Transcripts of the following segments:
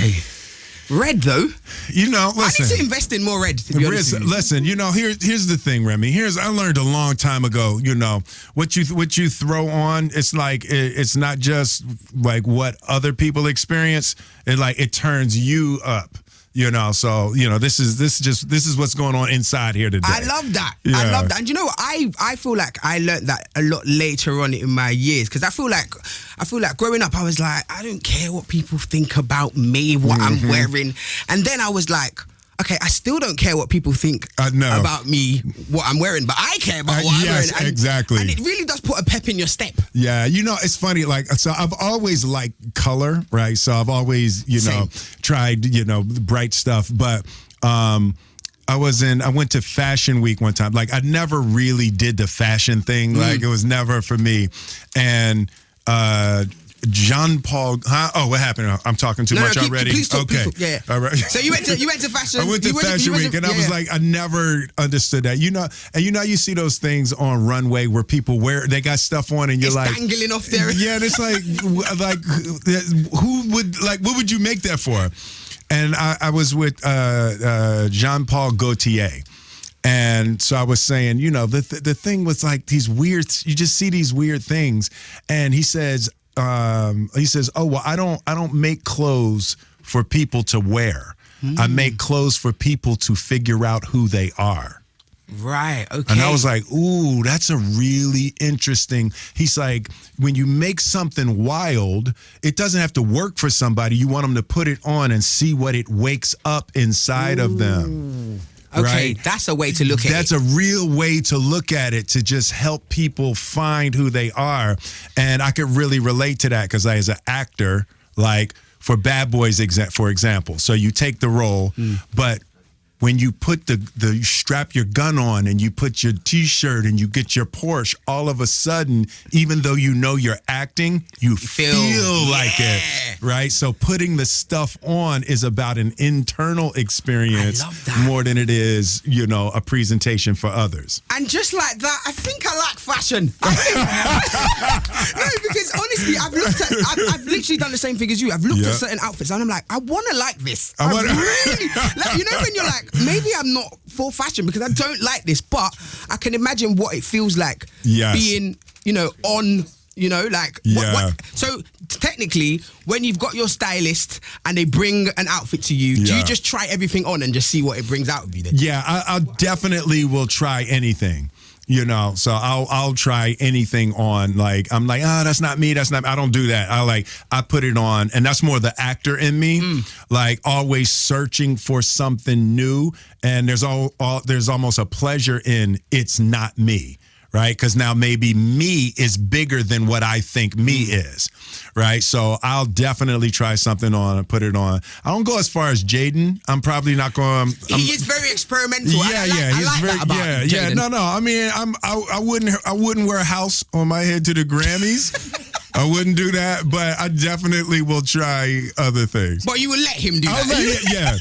Okay. Red though, listen. I need to invest in more red. To be honest with you. Listen, here's the thing, Remy. I learned a long time ago. What you throw on, it's like it's not just like what other people experience. It turns you up. So this is what's going on inside here today. I love that. Yeah. I love that. And I feel like I learned that a lot later on in my years, because I feel like growing up I was like, I don't care what people think about me, what I'm wearing, and then I was like, okay, I still don't care what people think about me, what I'm wearing, but I care about what I'm wearing. Yes, exactly. And it really does put a pep in your step. Yeah, it's funny. So I've always liked color, right? So I've always, tried, bright stuff. But I went to Fashion Week one time. I never really did the fashion thing. It was never for me. And Jean Paul, Oh, what happened? I'm talking too much already. Please talk, okay. Please talk. Yeah. All right. So you went to fashion. I went to Fashion Week, and I was like, I never understood that. You see those things on runway where people they got stuff on, and you're it's dangling off there. Yeah, and it's what would you make that for? And I was with Jean Paul Gaultier. And so I was saying, the thing was like these weird, you just see these weird things. And he says, oh, well, I don't make clothes for people to wear. I make clothes for people to figure out who they are. Right, okay. And I was like, ooh, that's a really interesting. He's like, when you make something wild, it doesn't have to work for somebody. You want them to put it on and see what it wakes up inside of them. Okay, right? That's a way to look at it. That's a real way to look at it, to just help people find who they are. And I could really relate to that because as an actor, for Bad Boys, for example, so you take the role, but when you put you strap your gun on and you put your T-shirt and you get your Porsche, all of a sudden, even though you're acting, you feel like it, right? So putting the stuff on is about an internal experience more than it is, a presentation for others. And just like that, I think I like fashion. No, because honestly, I've literally done the same thing as you. I've looked at certain outfits and I'm like, I want to like this. I really, when you're like, maybe I'm not for fashion because I don't like this, but I can imagine what it feels like being, on, So technically, when you've got your stylist and they bring an outfit to you, do you just try everything on and just see what it brings out of you then? Yeah, I definitely will try anything. So I'll try anything on. I'm like, that's not me. I don't do that. I put it on, and that's more the actor in me. Always searching for something new, and there's almost a pleasure in it's not me. Right? Because now maybe me is bigger than what I think me is. Right? So I'll definitely try something on and put it on. I don't go as far as Jaden. I'm probably not going. He is very experimental. Yeah, I like that about Jaden. No. I mean, I wouldn't wear a house on my head to the Grammys. I wouldn't do that, but I definitely will try other things. But you would let him do that? Yeah.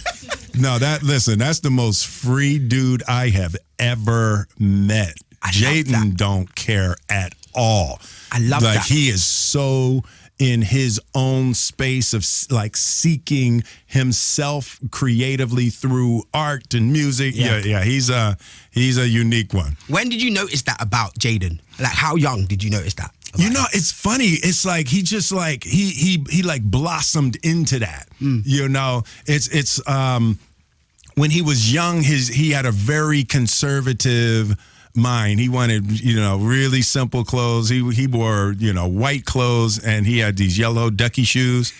No, that's the most free dude I have ever met. Jaden don't care at all. I love that. He is so in his own space of seeking himself creatively through art and music. Yeah. He's a unique one. When did you notice that about Jaden? How young did you notice that? It's funny. It's he just he blossomed into that. It's when he was young, he had a very conservative mind. He wanted, really simple clothes. He wore, white clothes, and he had these yellow ducky shoes,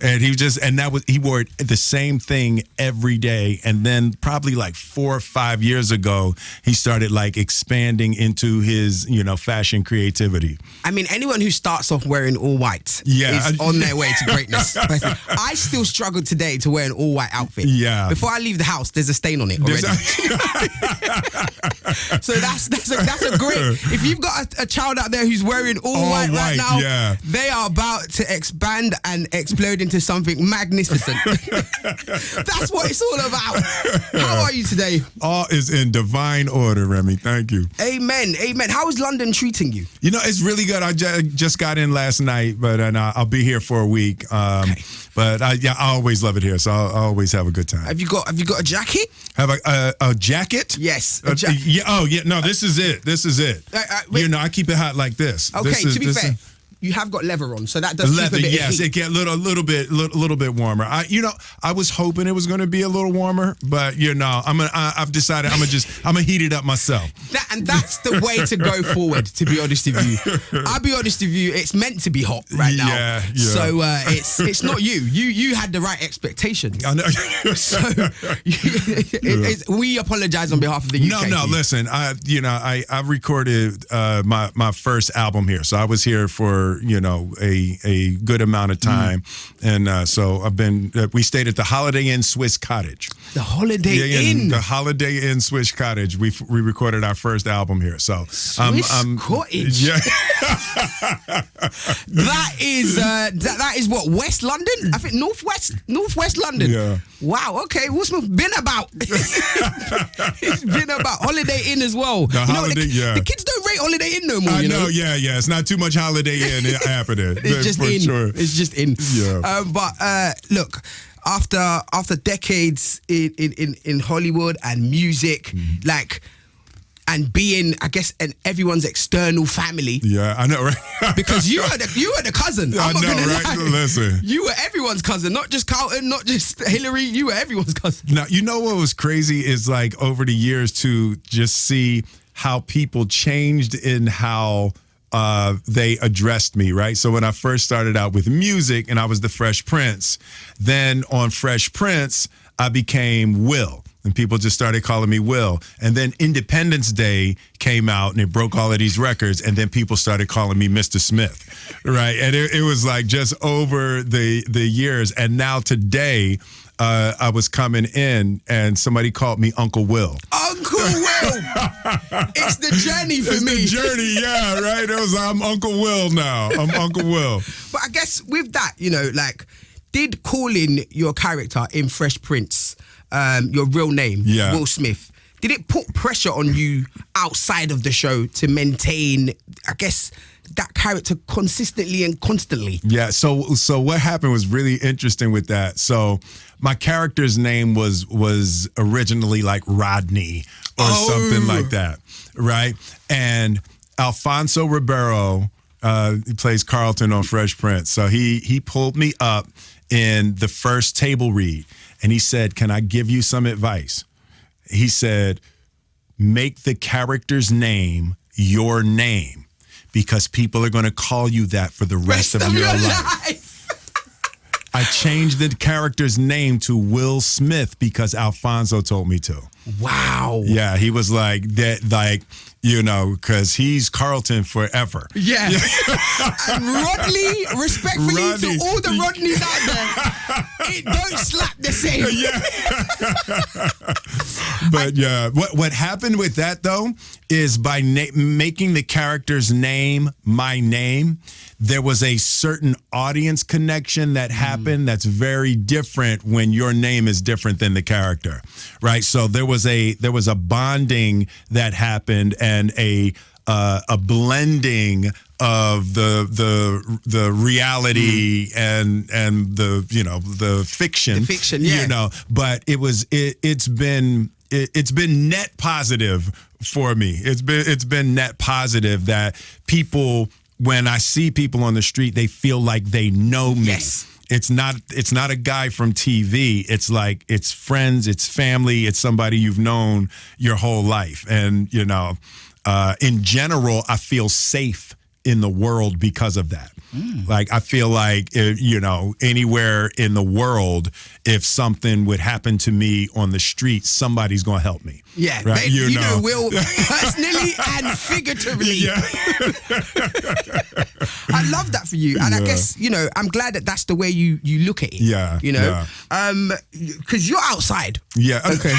and he wore the same thing every day. And then probably 4 or 5 years ago, he started expanding into his, fashion creativity. I mean, anyone who starts off wearing all white is on their way to greatness. I still struggle today to wear an all white outfit. Yeah. Before I leave the house, there's a stain on it already. So that's a great. If you've got a child out there who's wearing all white right now, they are about to expand and explode into something magnificent. That's what it's all about. How are you today? All is in divine order, Remy. Thank you. Amen. How is London treating you? It's really good. I just got in last night, but I'll be here for a week. But I always love it here, so I always have a good time. Have you got a jacket? Have a jacket? Yes. Yeah. Oh, yeah. No, this is it. This is it. I keep it hot like this. Okay. To be fair, you have got leather on, so that does keep a bit yes, of heat. it get a little bit warmer. I was hoping it was going to be a little warmer, but I've decided I'm gonna heat it up myself. That's the way to go forward. To be honest with you, I'll be honest with you. It's meant to be hot right now. Yeah. So it's not you. You had the right expectations. I know. So we apologize on behalf of the UK. No. Listen, I recorded my first album here, so I was here for a good amount of time, and so we stayed at the Holiday Inn Swiss Cottage. The Holiday Inn. The Holiday Inn Swiss Cottage. We recorded our first album here. So Swiss Cottage. Yeah. that is what, West London? I think Northwest London. Yeah. Wow. Okay. What's been about? It's been about Holiday Inn as well. The kids don't rate Holiday Inn no more. I know. Yeah. It's not too much Holiday Inn happening. It's just in. Sure. It's just in. Yeah. But look, after decades in Hollywood and music, and being, I guess, everyone's external family. Yeah, I know, right? Because you were the cousin. I know, right? Listen, you were everyone's cousin, not just Carlton, not just Hillary. You were everyone's cousin. Now, you know what was crazy is over the years to just see how people changed in how they addressed me, right? So when I first started out with music and I was the Fresh Prince, then on Fresh Prince, I became Will. And people just started calling me Will. And then Independence Day came out and it broke all of these records. And then people started calling me Mr. Smith, right? And it was just over the years. And now today, I was coming in and somebody called me Uncle Will. Uncle Will! It's the journey for me. It's the journey, yeah, right? I'm Uncle Will now. I'm Uncle Will. But I guess with that, did calling your character in Fresh Prince your real name, Will Smith, did it put pressure on you outside of the show to maintain, I guess, that character consistently and constantly? Yeah, so what happened was really interesting with that. So my character's name was originally Rodney or something like that, right? And Alfonso Ribeiro, he plays Carlton on Fresh Prince. So he pulled me up in the first table read. And he said, "Can I give you some advice?" He said, "Make the character's name your name because people are going to call you that for the rest of your life." I changed the character's name to Will Smith because Alfonso told me to. Wow. Yeah, he was like that, because he's Carlton forever. Yeah. And Rodney, respectfully to all the Rodneys out there, it don't slap the same. Yeah. But what happened with that though is by making the character's name my name, there was a certain audience connection that happened that's very different when your name is different than the character, right? So there was a bonding that happened and a blending of the reality and the fiction. The fiction, yeah. But it's been net positive for me. It's been net positive that people, when I see people on the street, they feel like they know me. Yes. It's not a guy from TV. It's friends, it's family, it's somebody you've known your whole life. And, in general, I feel safe in the world because of that. I feel like, anywhere in the world, if something would happen to me on the street, somebody's going to help me. Yeah, right? Will personally and figuratively. Yeah. I love that for you. And I guess, I'm glad that that's the way you look at it. Yeah. Because you're outside. Yeah. Okay.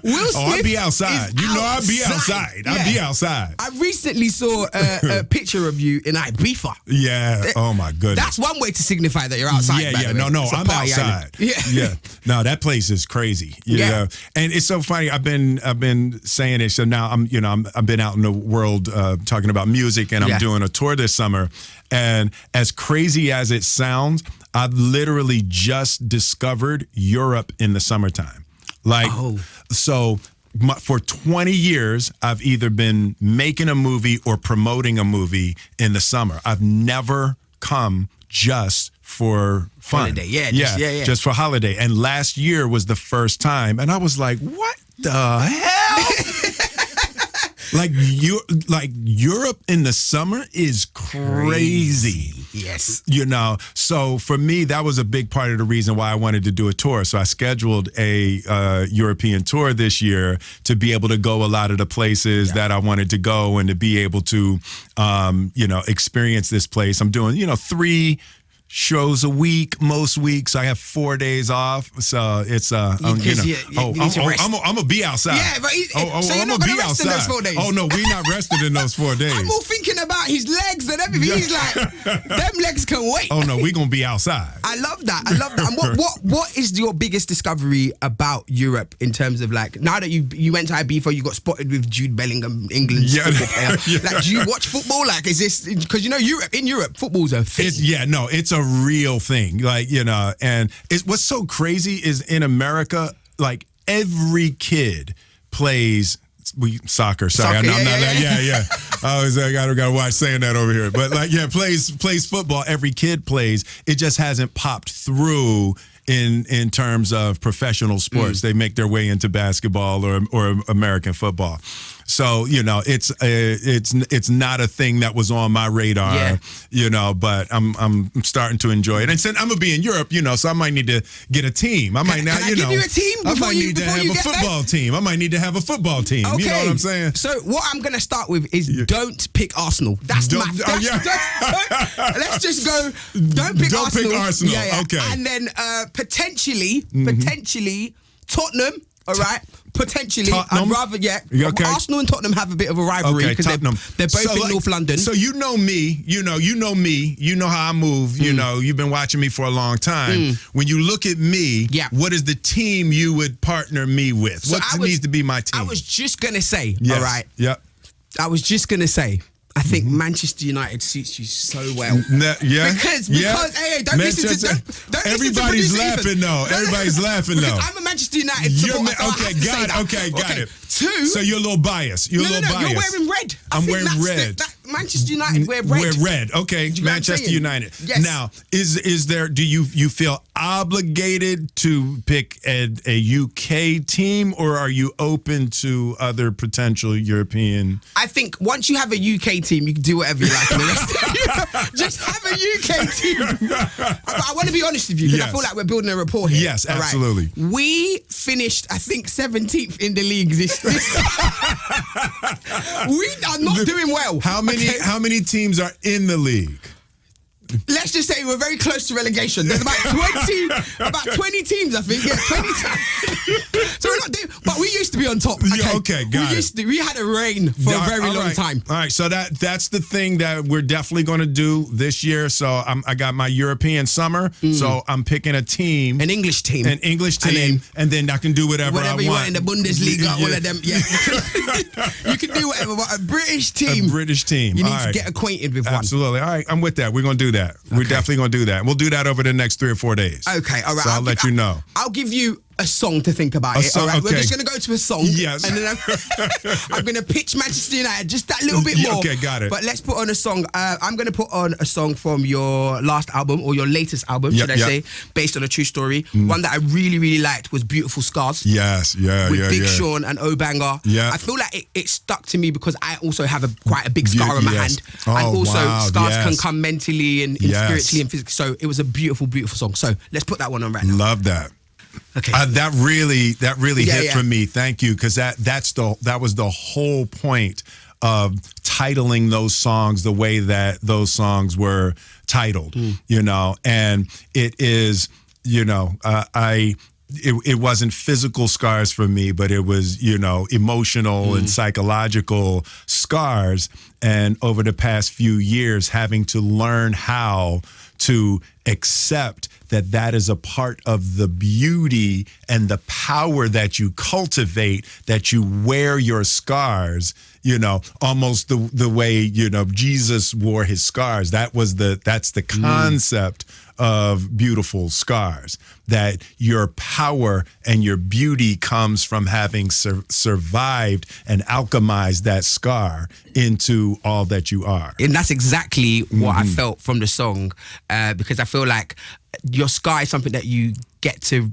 Will Smith I'll be outside. I'll be outside. Yeah. I'll be outside. I recently saw a picture of you in Ibiza. Yeah. Oh my goodness. That's one way to signify that you're outside. Yeah. No. I'm outside. Yeah. No, that place is crazy. Yeah. And it's so funny. I've been saying it. So now I've been out in the world talking about music, and I'm doing a tour this summer. And as crazy as it sounds, I've literally just discovered Europe in the summertime. Like, so for 20 years, I've either been making a movie or promoting a movie in the summer. I've never come just for fun. Holiday, just for holiday. And last year was the first time, and I was like, what the hell? Like Europe in the summer is crazy. Yes. You know, so for me, that was a big part of the reason why I wanted to do a tour. So I scheduled a European tour this year to be able to go a lot of the places that I wanted to go and to be able to, experience this place. I'm doing, 3 shows a week, most weeks. I have 4 days off, so it's I'm gonna be outside. Yeah, but so you're not gonna rest in those 4 days. Oh no, we're not rested in those 4 days. I'm all thinking about his legs and everything. He's like, them legs can wait. Oh no, we're gonna be outside. I love that. And what is your biggest discovery about Europe in terms of like, now that you went to Ibiza, you got spotted with Jude Bellingham, England's football player. Like, do you watch football? Like, is this because in Europe football's a thing? It's a real thing. Like, and what's so crazy is in America, like every kid plays soccer. Sorry, I'm not. I gotta watch saying that over here. But plays football. Every kid plays. It just hasn't popped through in terms of professional sports. They make their way into basketball or American football. So, it's not a thing that was on my radar, but I'm starting to enjoy it. And since I'm going to be in Europe, so I might need to get a team. I might not, Can I give you a team I might need to have a football team. I might need to have a football team. Okay. You know what I'm saying? So what I'm going to start with is don't pick Arsenal. Let's just go, don't pick Arsenal. Pick Arsenal. Yeah. Okay. And then potentially Tottenham, all right? Potentially, Tottenham? I'd rather, okay. Arsenal and Tottenham have a bit of a rivalry because they're both in North London. So you know me, you know how I move, you've been watching me for a long time. When you look at me, what is the team you would partner me with? So what needs to be my team? I was just going to say, yes. all right? Yep. I was just going to say, I think Manchester United suits you so well. Because hey, don't listen to everybody's laughing though. Everybody's laughing though. I'm a Manchester United supporter. Got it. 2. So you're a little biased. You're you're wearing red. I'm wearing red. Manchester United wear red. Wear red. Okay, Manchester United. Yes. Now, is there? Do you feel obligated to pick a UK team, or are you open to other potential European? I think once you have a UK team, you can do whatever you like. Just have a UK team. I want to be honest with you because I feel like we're building a rapport here. Yes, absolutely. Right. We finished, I think, 17th in the league this We are not doing well. How many teams are in the league? Let's just say we're very close to relegation. There's about 20 teams, I think. Yeah, 20 teams. So we're not doing, but we used to be on top. Okay, got it. We had a reign for a very long time. All right, so that's the thing that we're definitely going to do this year. So I got my European summer. So I'm picking a team, an English team, and then I can do whatever I want. You want in the Bundesliga, all of them. Yeah, you can do whatever. But a British team, you need to get acquainted with one. Absolutely. All right, I'm with that. We're going to do that. We're definitely going to do that. We'll do that over the next 3 or 4 days. Okay, all right. So I'll let you know. I'll give you a song to think about it. All right, we're just going to go to a song. Yes. And then I'm going to pitch Manchester United just that little bit more. Okay, got it. But let's put on a song. I'm going to put on a song from your last album, or your latest album, should I say, based on a true story. One that I really, really liked was Beautiful Scars. Yes, with Big Sean and Obanger. Yeah. I feel like it stuck to me because I also have quite a big scar on my hand. And also scars can come mentally and spiritually and physically. So it was a beautiful, beautiful song. So let's put that one on right now. Love that. Okay. That really hit for me. Thank you, because that was the whole point of titling those songs the way that those songs were titled. And it is, it wasn't physical scars for me, but it was, emotional and psychological scars. And over the past few years, having to learn how to accept that is a part of the beauty and the power that you cultivate, that you wear your scars, almost the way, Jesus wore his scars. That's the concept of beautiful scars, that your power and your beauty comes from having survived and alchemized that scar into all that you are. And that's exactly what I felt from the song, because I feel like your scar is something that you get to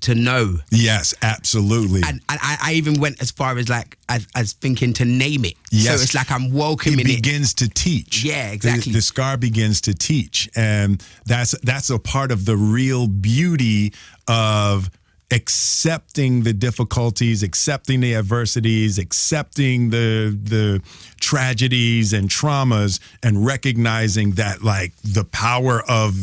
know. Yes, absolutely. And I even went as far as like as thinking to name it. Yes. So it's like I'm welcoming it. It begins to teach. Yeah, exactly. The scar begins to teach, and that's a part of the real beauty of accepting the difficulties, accepting the adversities, accepting the tragedies and traumas, and recognizing that like the power of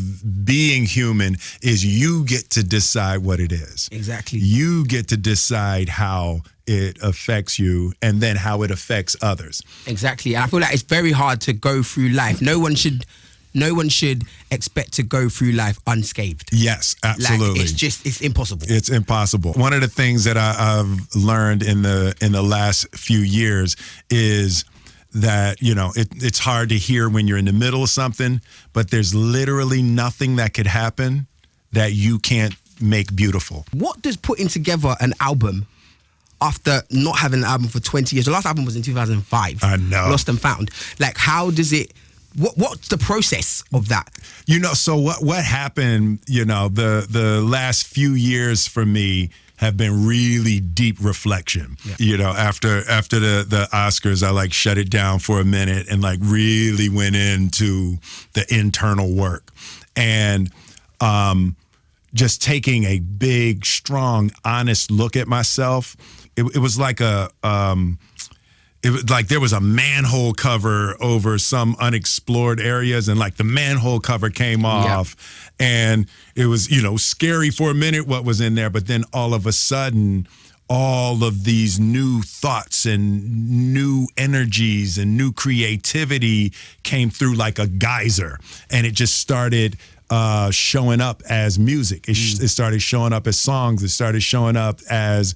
being human is you get to decide what it is. Exactly. You get to decide how it affects you and then how it affects others. Exactly. And I feel like it's very hard to go through life. No one should expect to go through life unscathed. Yes, absolutely. Like, it's impossible. It's impossible. One of the things that I've learned in the last few years is that, you know, it's hard to hear when you're in the middle of something, but there's literally nothing that could happen that you can't make beautiful. What does putting together an album after not having an album for 20 years, the last album was in 2005. I know. Lost and Found. Like, how does it, what's the process of that? You know, so what happened, you know, the last few years for me have been really deep reflection. Yeah. You know, after the Oscars, I like shut it down for a minute and like really went into the internal work. And just taking a big, strong, honest look at myself. It was like it was like there was a manhole cover over some unexplored areas, and like the manhole cover came off, and it was, you know, scary for a minute what was in there, but then all of a sudden, all of these new thoughts and new energies and new creativity came through like a geyser, and it just started showing up as music. It started showing up as songs. It started showing up as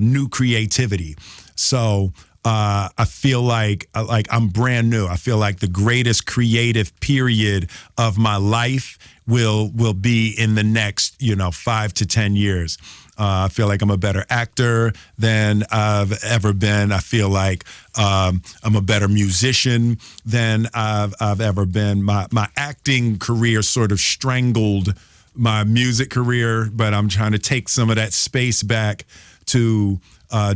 new creativity. So I feel like I'm brand new. I feel like the greatest creative period of my life will be in the next, 5 to 10 years. I feel like I'm a better actor than I've ever been. I feel like I'm a better musician than I've ever been. My acting career sort of strangled my music career, but I'm trying to take some of that space back to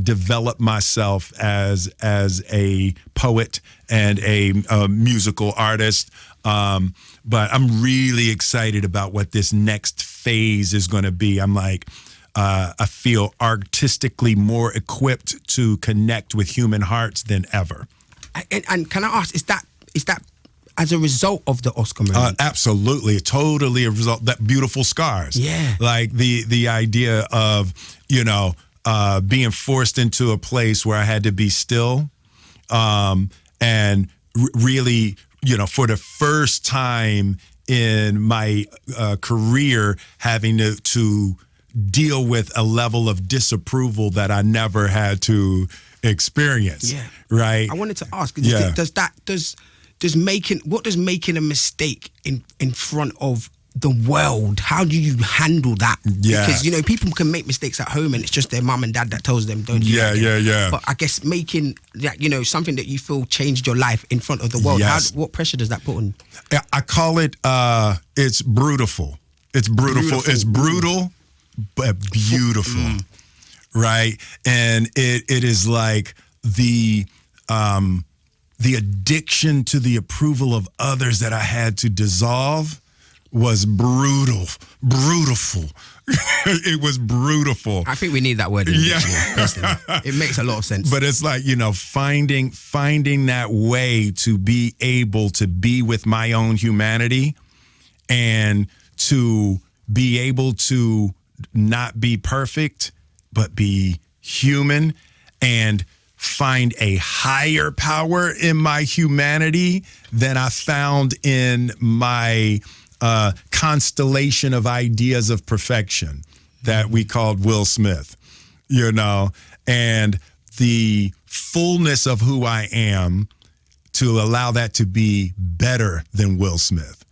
develop myself as a poet and a musical artist. But I'm really excited about what this next phase is going to be. I'm like, I feel artistically more equipped to connect with human hearts than ever. And can I ask, is that as a result of the Oscar movie? Absolutely, totally a result. That beautiful scars. Yeah, like the idea of being forced into a place where I had to be still, and really, for the first time in my career, having to deal with a level of disapproval that I never had to experience. Yeah. Right. I wanted to ask, does making a mistake in front of the world, how do you handle that? Yeah. Because, people can make mistakes at home and it's just their mom and dad that tells them, don't do that. Yeah. But I guess making that, something that you feel changed your life in front of the world, yes. What pressure does that put on you? I call it, it's brutal. It's brutal. It's brutal, but beautiful, right? And it is like the addiction to the approval of others that I had to dissolve was brutal. It was brutal. I think we need that word. It makes a lot of sense. But it's like, finding that way to be able to be with my own humanity and to be able to not be perfect, but be human and find a higher power in my humanity than I found in my constellation of ideas of perfection that we called Will Smith, and the fullness of who I am, to allow that to be better than Will Smith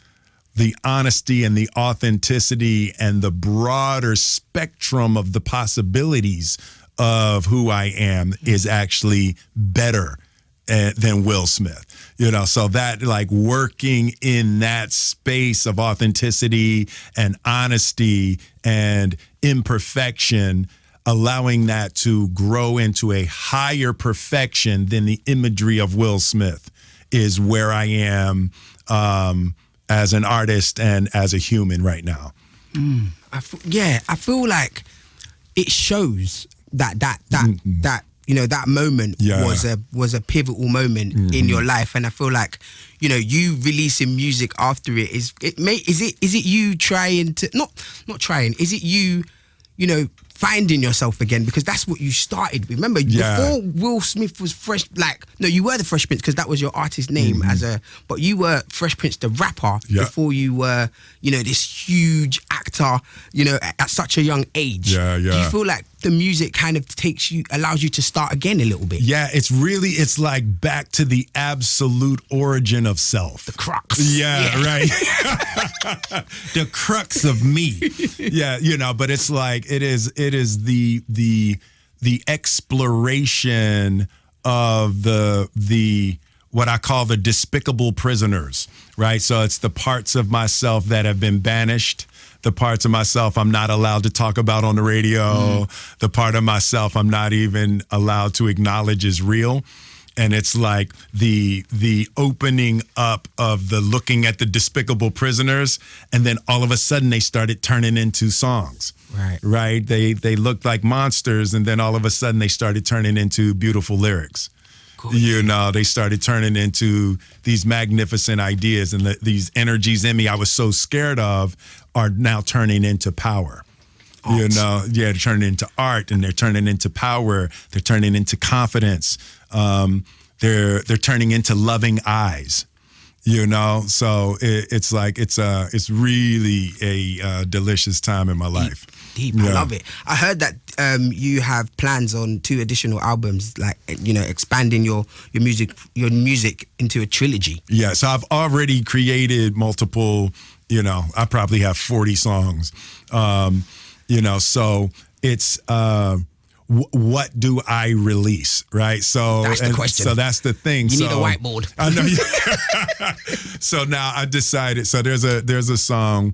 the honesty and the authenticity and the broader spectrum of the possibilities of who I am is actually better than Will Smith. So that like working in that space of authenticity and honesty and imperfection, allowing that to grow into a higher perfection than the imagery of Will Smith is where I am as an artist and as a human right now. I feel like it shows that that moment was a pivotal moment in your life, and I feel like you releasing music after it is it you trying to not trying, is it you finding yourself again, because that's what you started with. Remember, before Will Smith was Fresh, you were the Fresh Prince because that was your artist name but you were Fresh Prince the rapper before you were, this huge actor, at such a young age. Do you feel like the music kind of allows you to start again a little bit? Yeah, it's like back to the absolute origin of self. The crux. Right. The crux of me. But it's like it is the exploration of the what I call the despicable prisoners, right? So it's the parts of myself that have been banished, the parts of myself I'm not allowed to talk about on the radio, the part of myself I'm not even allowed to acknowledge is real. And it's like the opening up of the looking at the despicable prisoners, and then all of a sudden they started turning into songs. Right. They looked like monsters, and then all of a sudden they started turning into beautiful lyrics. They started turning into these magnificent ideas, and these energies in me I was so scared of are now turning into power. Art. They're turning into art, and they're turning into power. They're turning into confidence. They're turning into loving eyes. So it's like it's really a delicious time in my life. Deep. I love it. I heard that you have plans on 2 additional albums, expanding your music into a trilogy. Yeah, so I've already created multiple, I probably have 40 songs. So it's what do I release, right? So that's the question. So that's the thing. You need a whiteboard. I know. So now I decided. So there's a song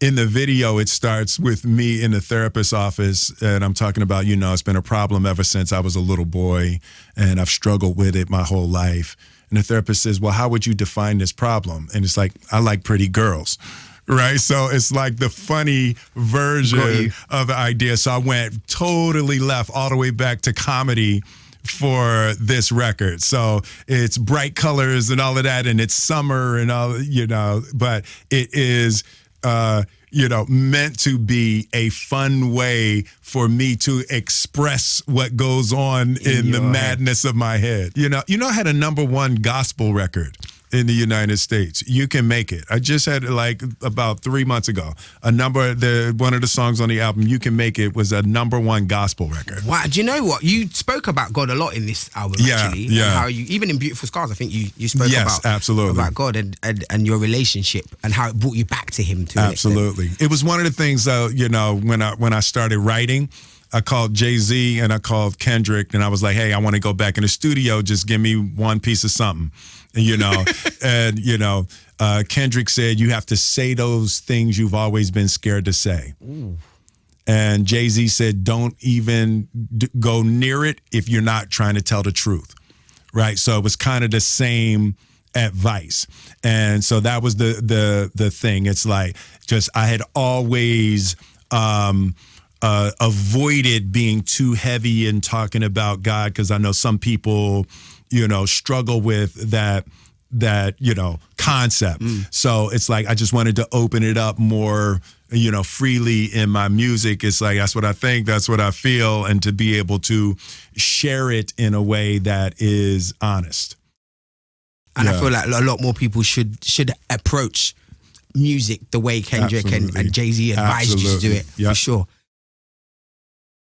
in the video. It starts with me in the therapist's office, and I'm talking about it's been a problem ever since I was a little boy, and I've struggled with it my whole life. And the therapist says, "Well, how would you define this problem?" And it's like, I like pretty girls. Right. So it's like the funny version of the idea. So I went totally left all the way back to comedy for this record. So it's bright colors and all of that, and it's summer and all, but it is, meant to be a fun way for me to express what goes on in the madness of my head. I had a #1 gospel record in the United States. You Can Make It. I just had about 3 months ago. One of the songs on the album, You Can Make It, was a #1 gospel record. Wow. Do you know what? You spoke about God a lot in this album, actually. Yeah. And how you, even in Beautiful Scars, I think you spoke absolutely. about God and your relationship and how it brought you back to him too. Absolutely. It was one of the things, when I started writing, I called Jay-Z and I called Kendrick, and I was like, hey, I want to go back in the studio. Just give me one piece of something. And Kendrick said, you have to say those things you've always been scared to say. Ooh. And Jay-Z said, don't even go near it if you're not trying to tell the truth. Right. So it was kind of the same advice. And so that was the thing. It's like, just, I had always avoided being too heavy in talking about God, because I know some people, struggle with that concept. So it's like, I just wanted to open it up more, freely in my music. It's like, that's what I think, that's what I feel, and to be able to share it in a way that is honest. And I feel like a lot more people should approach music the way Kendrick and Jay-Z advised you to do it, for sure.